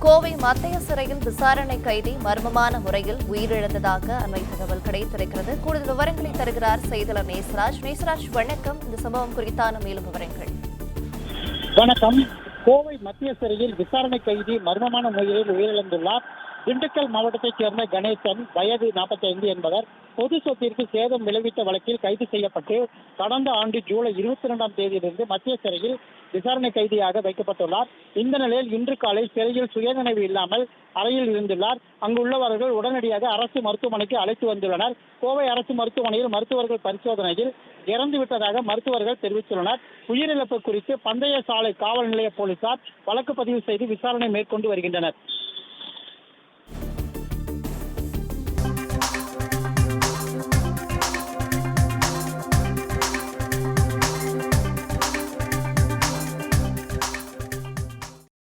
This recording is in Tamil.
கோவை மத்திய சிறையில் விசாரணை கைதி மர்மமான முறையில் உயிரிழந்ததாக அண்மை தகவல் கிடைத்திருக்கிறது. கூடுதல் விவரங்களை தருகிறார் செய்தியாளர் நேசராஜ். நேசராஜ், வணக்கம். இந்த சம்பவம் குறித்தான மேலும் விவரங்கள். வணக்கம். கோவை மத்திய சிறையில் விசாரணை கைதி மர்மமான முறையில் உயிரிழந்துள்ளார். திண்டுக்கல் மாவட்டத்தைச் சேர்ந்த கணேசன், வயது 45 என்பவர் பொது சொத்திற்கு சேதம் விளைவித்த வழக்கில் கைது செய்யப்பட்டு கடந்த ஆண்டு ஜூலை 22ஆம் தேதியிலிருந்து மத்திய சிறையில் விசாரணை கைதியாக வைக்கப்பட்டுள்ளார். இந்த நிலையில் இன்று காலை சிறையில் சுயநினைவு இல்லாமல் அறையில் இருந்துள்ளார். அங்குள்ளவர்கள் உடனடியாக அரசு மருத்துவமனைக்கு அழைத்து வந்துள்ளனர். கோவை அரசு மருத்துவமனையில் மருத்துவர்கள் பரிசோதனையில் இறந்துவிட்டதாக மருத்துவர்கள் தெரிவித்துள்ளனர். உயிரிழப்பு குறித்து பந்தய சாலை காவல் நிலைய போலீசார் வழக்கு பதிவு செய்து விசாரணை மேற்கொண்டு வருகின்றனர்.